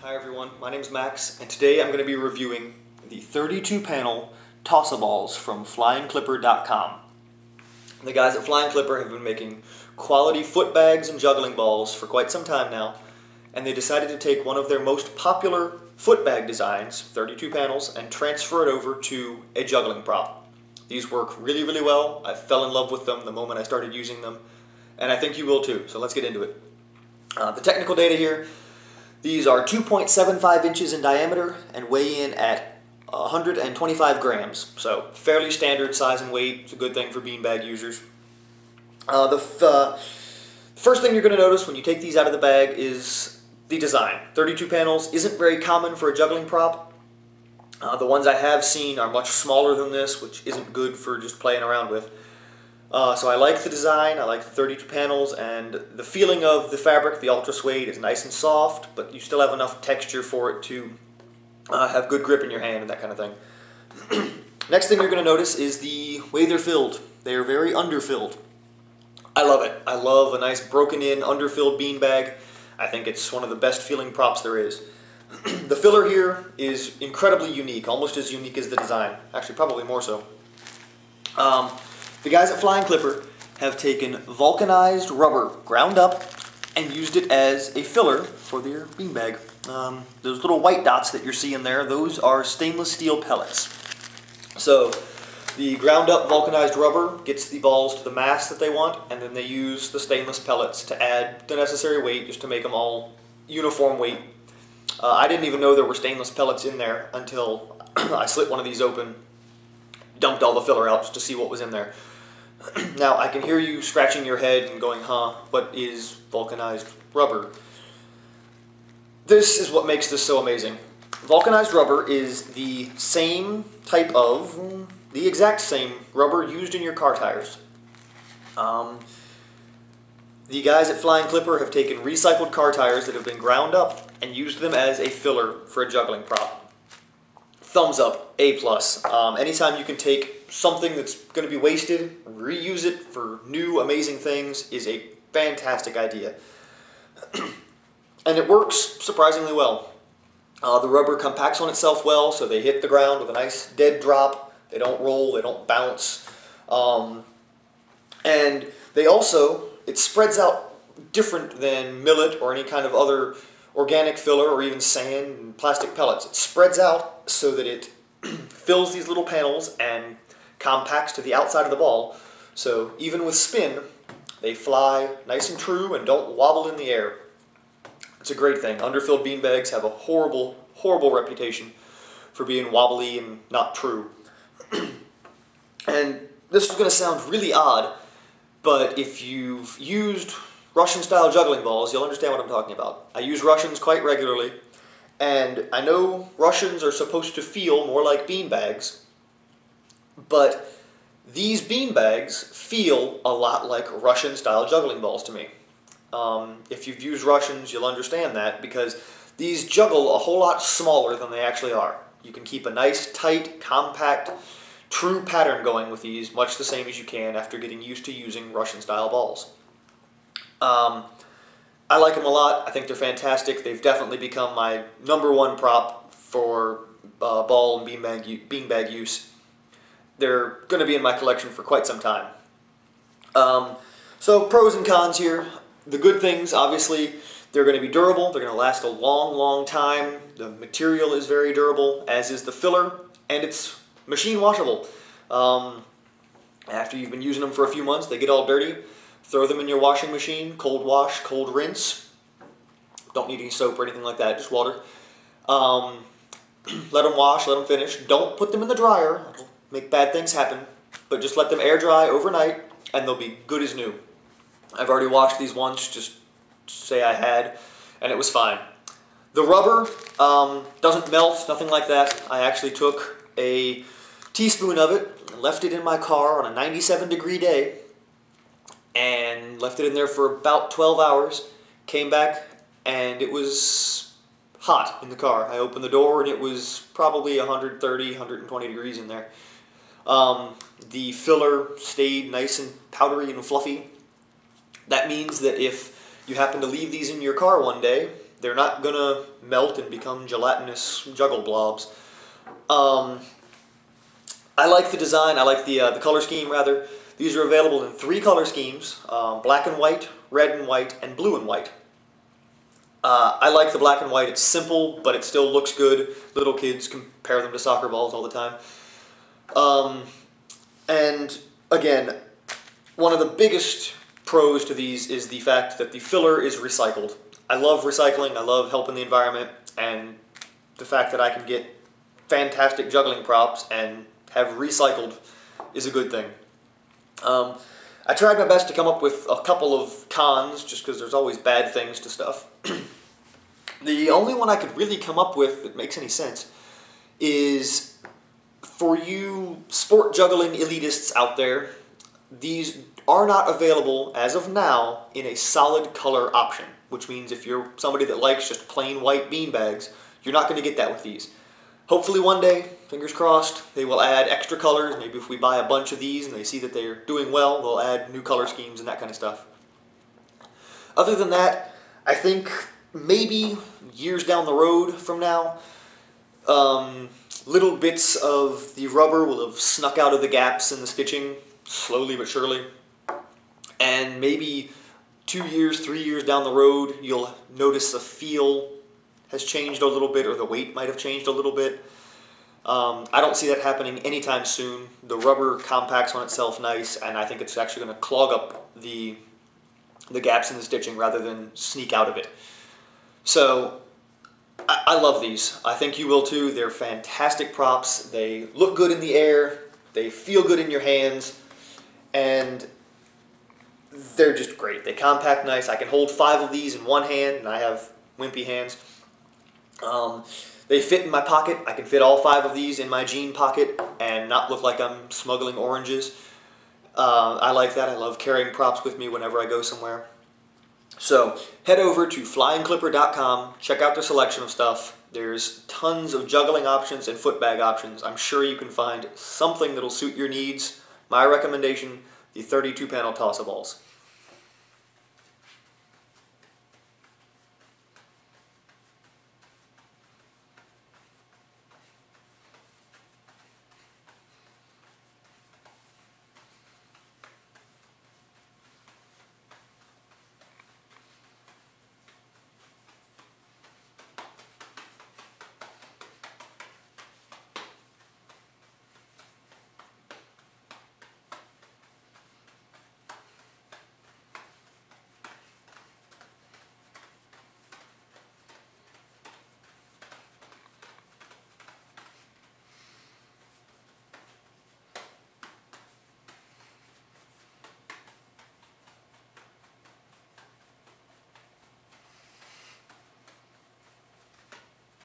Hi everyone, my name is Max, and today I'm going to be reviewing the 32 panel Tossaballs from FlyingClipper.com. The guys at FlyingClipper have been making quality foot bags and juggling balls for quite some time now, and they decided to take one of their most popular foot bag designs, 32 panels, and transfer it over to a juggling prop. These work really, really well. I fell in love with them the moment I started using them, and I think you will too, so let's get into it. The technical data here. These are 2.75 inches in diameter and weigh in at 125 grams, so fairly standard size and weight. It's a good thing for beanbag users. The first thing you're going to notice when you take these out of the bag is the design. 32 panels isn't very common for a juggling prop. The ones I have seen are much smaller than this, which isn't good for just playing around with. So I like the design, I like the 32 panels, and the feeling of the fabric, the ultra suede, is nice and soft, but you still have enough texture for it to have good grip in your hand and that kind of thing. Next thing you're going to notice is the way they're filled. They are very underfilled. I love it. I love a nice broken in underfilled beanbag. I think it's one of the best feeling props there is. The filler here is incredibly unique, almost as unique as the design. Actually, probably more so. The guys at FlyingClipper have taken vulcanized rubber, ground up, and used it as a filler for their beanbag. Those little white dots that you're seeing there, those are stainless steel pellets. So the ground up vulcanized rubber gets the balls to the mass that they want, and then they use the stainless pellets to add the necessary weight just to make them all uniform weight. I didn't even know there were stainless pellets in there until I slit one of these open, dumped all the filler out just to see what was in there. Now, I can hear you scratching your head and going, huh, what is vulcanized rubber? This is what makes this so amazing. Vulcanized rubber is the same type of, the exact same rubber used in your car tires. The guys at FlyingClipper have taken recycled car tires that have been ground up and used them as a filler for a juggling prop. Thumbs up, A+. Anytime you can take something that's going to be wasted, reuse it for new, amazing things is a fantastic idea. And it works surprisingly well. The rubber compacts on itself well, so they hit the ground with a nice dead drop. They don't roll, they don't bounce. And they also, it spreads out different than millet or any kind of other organic filler or even sand and plastic pellets. It spreads out so that it fills these little panels and compacts to the outside of the ball. So even with spin, they fly nice and true and don't wobble in the air. It's a great thing. Underfilled beanbags have a horrible, horrible reputation for being wobbly and not true. And this is going to sound really odd, but if you've used Russian-style juggling balls, you'll understand what I'm talking about. I use Russians quite regularly, and I know Russians are supposed to feel more like beanbags, but these beanbags feel a lot like Russian-style juggling balls to me. If you've used Russians, you'll understand that, because these juggle a whole lot smaller than they actually are. You can keep a nice, tight, compact, true pattern going with these, much the same as you can after getting used to using Russian-style balls. I like them a lot. I think they're fantastic. They've definitely become my #1 prop for ball and beanbag use. They're going to be in my collection for quite some time. So pros and cons here. The good things, obviously, they're going to be durable. They're going to last a long, long time. The material is very durable, as is the filler, and it's machine washable. After you've been using them for a few months, they get all dirty. Throw them in your washing machine, cold wash, cold rinse. Don't need any soap or anything like that, just water. Let them wash, let them finish. Don't put them in the dryer, it'll make bad things happen. But just let them air dry overnight and they'll be good as new. I've already washed these once, just say I had, and it was fine. The rubber doesn't melt, nothing like that. I actually took a teaspoon of it and left it in my car on a 97-degree day, and left it in there for about 12 hours, came back, and it was hot in the car. I opened the door, and it was probably 130, 120 degrees in there. The filler stayed nice and powdery and fluffy. That means that if you happen to leave these in your car one day, They're not gonna melt and become gelatinous juggle blobs. I like the design. I like the color scheme, rather. These are available in 3 color schemes, black and white, red and white, and blue and white. I like the black and white. It's simple, but it still looks good. Little kids compare them to soccer balls all the time. And again, one of the biggest pros to these is the fact that the filler is recycled. I love recycling. I love helping the environment, and the fact that I can get fantastic juggling props and have recycled is a good thing. I tried my best to come up with a couple of cons, just because there's always bad things to stuff. The only one I could really come up with that makes any sense is, for you sport juggling elitists out there, these are not available as of now in a solid color option, which means if you're somebody that likes just plain white beanbags, you're not going to get that with these. Hopefully one day, fingers crossed, they will add extra colors. Maybe if we buy a bunch of these and they see that they're doing well, they'll add new color schemes and that kind of stuff. Other than that, I think maybe years down the road from now, little bits of the rubber will have snuck out of the gaps in the stitching, slowly but surely. And maybe 2 years, 3 years down the road, you'll notice the feel has changed a little bit, or the weight might have changed a little bit. I don't see that happening anytime soon. The rubber compacts on itself nice, and I think it's actually going to clog up the gaps in the stitching rather than sneak out of it. So I love these. I think you will too. They're fantastic props. They look good in the air. They feel good in your hands. And they're just great. They compact nice. I can hold 5 of these in one hand, and I have wimpy hands. They fit in my pocket. I can fit all 5 of these in my jean pocket and not look like I'm smuggling oranges. I like that. I love carrying props with me whenever I go somewhere. So head over to FlyingClipper.com, check out their selection of stuff. There's tons of juggling options and foot bag options. I'm sure you can find something that'll suit your needs. My recommendation, the 32 panel Tossaballs.